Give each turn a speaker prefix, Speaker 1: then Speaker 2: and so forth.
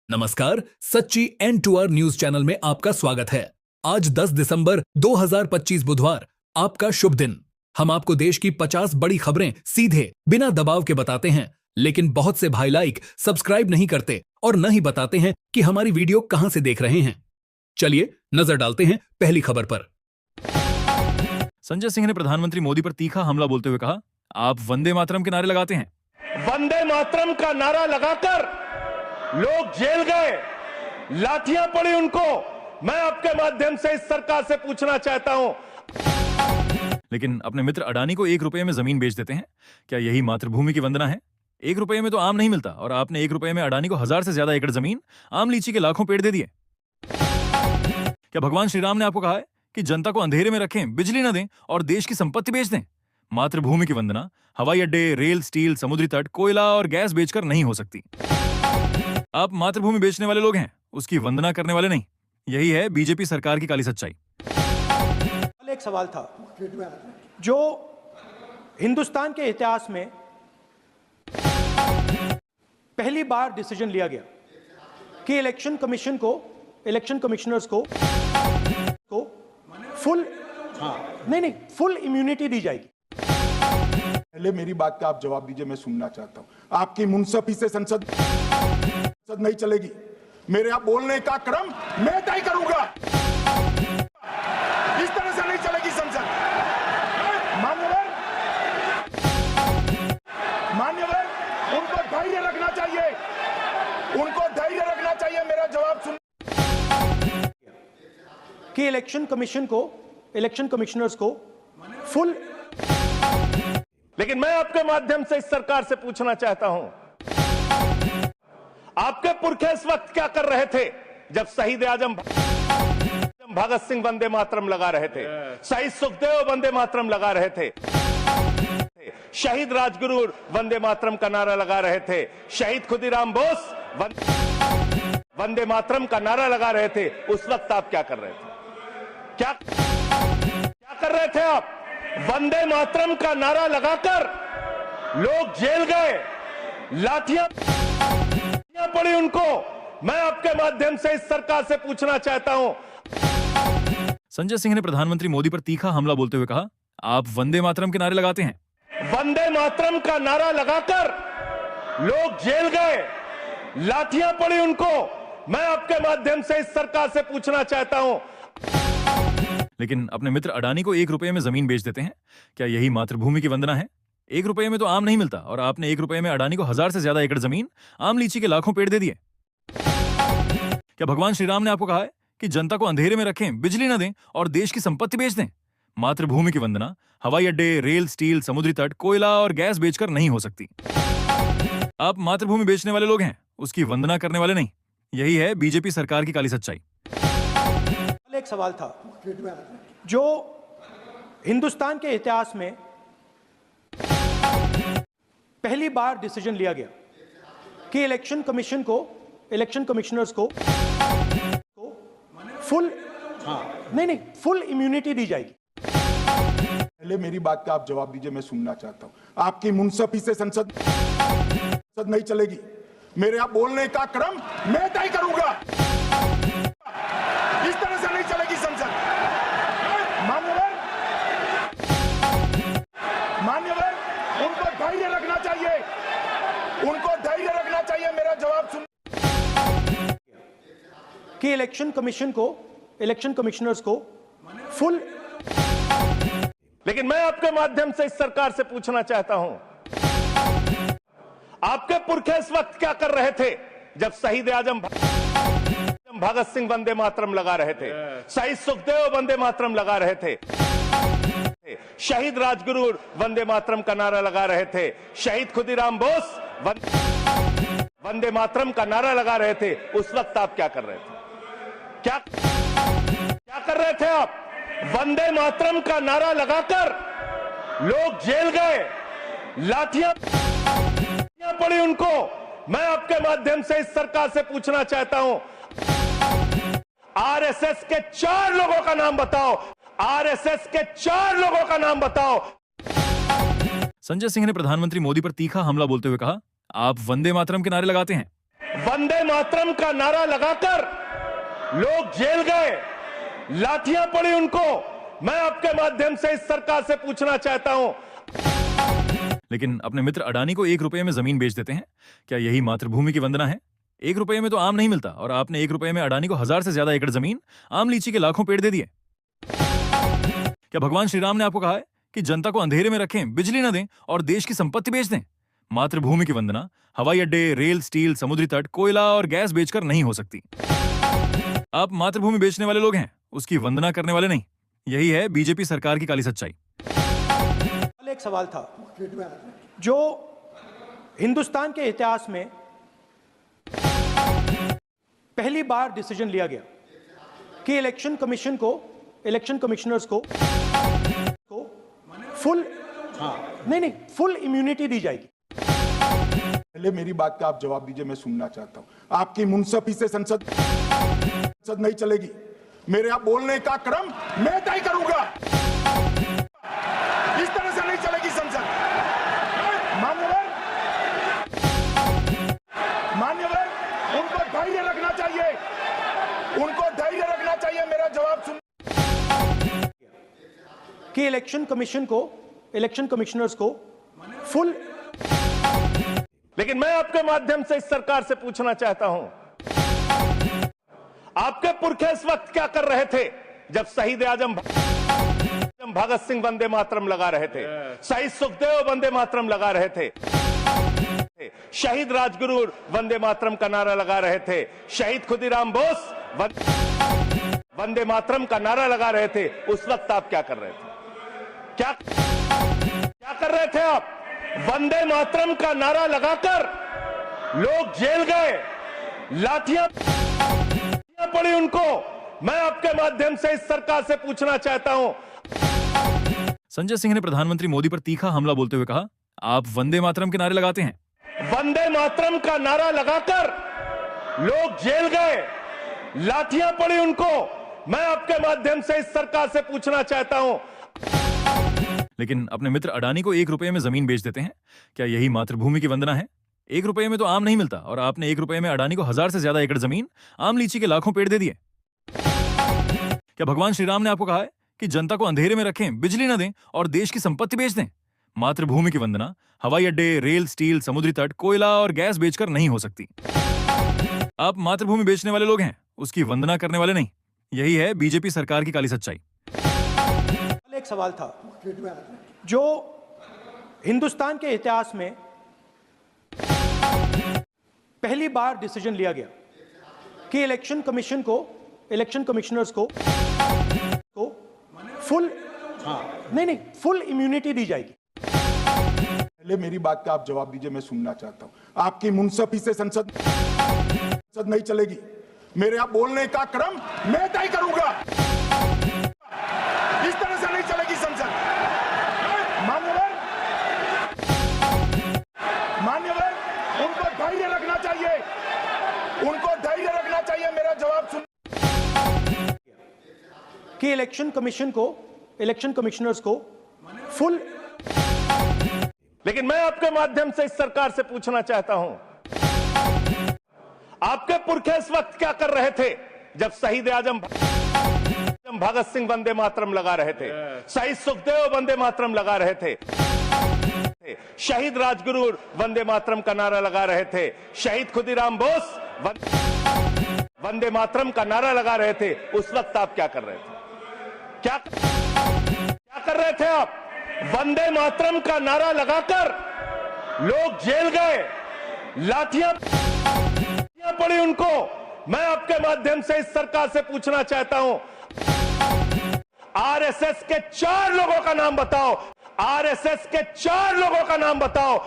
Speaker 1: नमस्कार, सच्ची एंड टू आर न्यूज चैनल में आपका स्वागत है। आज 10 दिसंबर 2025 बुधवार, आपका शुभ दिन। हम आपको देश की 50 बड़ी खबरें सीधे बिना दबाव के बताते हैं, लेकिन बहुत से भाई लाइक सब्सक्राइब नहीं करते और न ही बताते हैं कि हमारी वीडियो कहां से देख रहे हैं। चलिए नजर डालते हैं पहली खबर पर।
Speaker 2: संजय सिंह ने प्रधानमंत्री मोदी पर तीखा हमला बोलते हुए कहा, आप वंदे मातरम के नारे लगाते हैं।
Speaker 3: वंदे मातरम का नारा लगाकर लोग जेल गए, लाठियां पड़ी उनको। मैं आपके माध्यम से इस सरकार से पूछना चाहता हूं,
Speaker 2: लेकिन अपने मित्र अडानी को 1 रुपए में जमीन बेच देते हैं। क्या यही मातृभूमि की वंदना है? 1 रुपए में तो आम नहीं मिलता और आपने 1 रुपए में अडानी को 1000 से ज्यादा एकड़ जमीन, आम लीची के लाखों पेड़ दे दिए। क्या भगवान श्री राम ने आपको कहा है कि जनता को अंधेरे में रखें, बिजली न दें और देश की संपत्ति बेच दें? मातृभूमि की वंदना हवाई अड्डे, रेल, स्टील, समुद्री तट, कोयला और गैस बेचकर नहीं हो सकती। आप मातृभूमि बेचने वाले लोग हैं, उसकी वंदना करने वाले नहीं। यही है बीजेपी सरकार की काली सच्चाई।
Speaker 4: एक सवाल था जो हिंदुस्तान के इतिहास में पहली बार डिसीजन लिया गया कि इलेक्शन कमीशन को, इलेक्शन कमिश्नर्स को फुल फुल इम्यूनिटी दी जाएगी।
Speaker 5: पहले मेरी बात का आप जवाब दीजिए, मैं सुनना चाहता हूं। आपकी मुंसफी से संसद नहीं चलेगी। मेरे आप बोलने का क्रम मैं तय करूंगा। इस तरह से नहीं चलेगी संसद। मान्यवर, उनको धैर्य रखना चाहिए, उनको धैर्य रखना चाहिए। मेरा जवाब सुन
Speaker 4: कि इलेक्शन कमीशन को, इलेक्शन कमिश्नर्स को फुल।
Speaker 3: लेकिन मैं आपके माध्यम से इस सरकार से पूछना चाहता हूं, आपके पुरखे इस वक्त क्या कर रहे थे जब शहीद आजम भगत सिंह वंदे मातरम लगा रहे थे, शहीद सुखदेव वंदे मातरम लगा रहे थे, शहीद राजगुरु वंदे मातरम का नारा लगा रहे थे, शहीद खुदीराम बोस वंदे मातरम का नारा लगा रहे थे। उस वक्त आप क्या कर रहे थे? क्या कर रहे थे आप? वंदे मातरम का नारा लगाकर लोग जेल गए, लाठियां पड़ी उनको। मैं आपके माध्यम से इस सरकार से पूछना चाहता हूं।
Speaker 2: संजय सिंह ने प्रधानमंत्री मोदी पर तीखा हमला बोलते हुए कहा, आप वंदे मातरम के नारे लगाते हैं।
Speaker 3: वंदे मातरम का नारा लगाकर लोग जेल गए, लाठियां पड़ी उनको। मैं आपके माध्यम से इस सरकार से पूछना चाहता हूं,
Speaker 2: लेकिन अपने मित्र अडानी को 1 रुपए में जमीन बेच देते हैं। क्या यही मातृभूमि की वंदना है? 1 रुपए में तो आम नहीं मिलता और आपने 1 रुपए में अडानी को 1000 से ज्यादा एकड़ जमीन, आम लीची के लाखों पेड़ दे दिए। क्या भगवान श्री राम ने आपको कहा है कि जनता को अंधेरे में रखें, बिजली न दें और देश की संपत्ति बेच दें? मातृभूमि की वंदना हवाई अड्डे, रेल, स्टील, समुद्री तट, कोयला और गैस बेचकर नहीं हो सकती। आप मातृभूमि बेचने वाले लोग हैं, उसकी वंदना करने वाले नहीं। यही है बीजेपी सरकार की काली सच्चाई।
Speaker 4: एक सवाल था जो हिंदुस्तान के इतिहास में पहली बार डिसीजन लिया गया कि इलेक्शन कमीशन को, इलेक्शन कमिश्नर्स को फुल इम्यूनिटी दी जाएगी।
Speaker 5: पहले मेरी बात का आप जवाब दीजिए, मैं सुनना चाहता हूं। आपकी मुंसफी से संसद नहीं चलेगी। मेरे आप बोलने का क्रम मैं तय करूंगा। इस तरह से नहीं चलेगी संसद। मान्यवर, उनको धैर्य रखना चाहिए, उनको धैर्य रखना चाहिए। मेरा जवाब सुन
Speaker 4: कि इलेक्शन कमीशन को, इलेक्शन कमिश्नर्स को फुल।
Speaker 3: लेकिन मैं आपके माध्यम से इस सरकार से पूछना चाहता हूं, आपके पुरखे इस वक्त क्या कर रहे थे जब शहीद आजम भगत सिंह वंदे मातरम लगा रहे थे, शहीद सुखदेव वंदे मातरम लगा रहे थे, शहीद राजगुरु वंदे मातरम का नारा लगा रहे थे, शहीद खुदीराम बोस वंदे मातरम का नारा लगा रहे थे। उस वक्त आप क्या कर रहे थे? क्या कर रहे थे आप? वंदे मातरम का नारा लगाकर लोग जेल गए, लाठियां पड़ी उनको। मैं आपके माध्यम से इस सरकार से पूछना चाहता हूं, आरएसएस के 4 लोगों का नाम बताओ, आरएसएस के 4 लोगों का नाम बताओ।
Speaker 2: संजय सिंह ने प्रधानमंत्री मोदी पर तीखा हमला बोलते हुए कहा, आप वंदे मातरम के नारे लगाते हैं।
Speaker 3: वंदे मातरम का नारा लगाकर लोग जेल गए, लाठियां पड़ी उनको। मैं आपके माध्यम से इस सरकार से पूछना चाहता हूं,
Speaker 2: लेकिन अपने मित्र अडानी को 1 रुपए में जमीन बेच देते हैं। क्या यही मातृभूमि की वंदना है? 1 रुपए में तो आम नहीं मिलता और आपने 1 रुपए में अडानी को 1000 से ज्यादा एकड़ जमीन, आम लीची के लाखों पेड़ दे दिए। क्या भगवान श्री राम ने आपको कहा है कि जनता को अंधेरे में रखें, बिजली न दें और देश की संपत्ति बेच दें? मातृभूमि की वंदना हवाई अड्डे, रेल, स्टील, समुद्री तट, कोयला और गैस बेचकर नहीं हो सकती। आप मातृभूमि बेचने वाले लोग हैं, उसकी वंदना करने वाले नहीं। यही है बीजेपी सरकार की काली सच्चाई।
Speaker 4: एक सवाल था जो हिंदुस्तान के इतिहास में पहली बार डिसीजन लिया गया कि इलेक्शन कमीशन को, इलेक्शन कमिश्नर्स को फुल फुल इम्यूनिटी दी जाएगी।
Speaker 5: पहले मेरी बात का आप जवाब दीजिए, मैं सुनना चाहता हूं। आपकी मुंसफी से संसद नहीं चलेगी। मेरे आप बोलने का क्रम मैं तय करूंगा। इस तरह से नहीं चलेगी संसद। मान्यवर, उनको धैर्य रखना चाहिए, उनको धैर्य रखना चाहिए। मेरा जवाब सुन
Speaker 4: कि इलेक्शन कमीशन को, इलेक्शन कमिश्नर्स को फुल।
Speaker 3: लेकिन मैं आपके माध्यम से इस सरकार से पूछना चाहता हूं, आपके पुरखे इस वक्त क्या कर रहे थे जब शहीद आजम भगत सिंह वंदे मातरम लगा रहे थे, शहीद सुखदेव वंदे मातरम लगा रहे थे, शहीद राजगुरु वंदे मातरम का नारा लगा रहे थे, शहीद खुदीराम बोस वंदे मातरम का नारा लगा रहे थे। उस वक्त आप क्या कर रहे थे? क्या कर रहे थे आप? वंदे मातरम का नारा लगाकर लोग जेल गए, लाठियां पड़ी उनको। मैं आपके माध्यम से इस सरकार से पूछना चाहता हूं।
Speaker 2: संजय सिंह ने प्रधानमंत्री मोदी पर तीखा हमला बोलते हुए कहा, आप वंदे मातरम के नारे लगाते हैं।
Speaker 3: वंदे मातरम का नारा लगाकर लोग जेल गए, लाठियां पड़ी उनको। मैं आपके माध्यम से इस सरकार से पूछना चाहता हूं,
Speaker 2: लेकिन अपने मित्र अडानी को 1 रुपए में जमीन बेच देते हैं। क्या यही मातृभूमि की वंदना है? 1 रुपए में तो आम नहीं मिलता और आपने 1 रुपए में अडानी को 1000 से ज्यादा एकड़ जमीन, आम लीची के लाखों पेड़ दे दिए। क्या भगवान श्री राम ने आपको कहा है कि जनता को अंधेरे में रखें, बिजली न दें और देश की संपत्ति बेच दें? मातृभूमि की वंदना हवाई अड्डे, रेल, स्टील, समुद्री तट, कोयला और गैस बेचकर नहीं हो सकती। आप मातृभूमि बेचने वाले लोग हैं, उसकी वंदना करने वाले नहीं। यही है बीजेपी सरकार की काली सच्चाई।
Speaker 4: एक सवाल था जो हिंदुस्तान के इतिहास में पहली बार डिसीजन लिया गया कि इलेक्शन कमीशन को, इलेक्शन कमिश्नर्स को फुल फुल इम्यूनिटी दी जाएगी।
Speaker 5: पहले मेरी बात का आप जवाब दीजिए, मैं सुनना चाहता हूं। आपकी मुंसफी से संसद नहीं चलेगी। मेरे आप बोलने का क्रम मैं तय करूंगा। इस तरह से नहीं चलेगी संसद। मान्यवर, उनको धैर्य रखना चाहिए, उनको धैर्य रखना चाहिए। मेरा जवाब सुन
Speaker 4: कि इलेक्शन कमीशन को, इलेक्शन कमिश्नर्स को फुल।
Speaker 3: लेकिन मैं आपके माध्यम से इस सरकार से पूछना चाहता हूं, आपके पुरखे इस वक्त क्या कर रहे थे जब शहीद आजम भगत सिंह वंदे मातरम लगा रहे थे, शहीद सुखदेव वंदे मातरम लगा रहे थे, शहीद राजगुरु वंदे मातरम का नारा लगा रहे थे, शहीद खुदीराम बोस वंदे मातरम का नारा लगा रहे थे। उस वक्त आप क्या कर रहे थे? क्या कर रहे थे आप? वंदे मातरम का नारा लगाकर लोग जेल गए, लाठियां पड़ी उनको। मैं आपके माध्यम से इस सरकार से पूछना चाहता हूं, आरएसएस के 4 लोगों का नाम बताओ, आरएसएस के 4 लोगों का नाम बताओ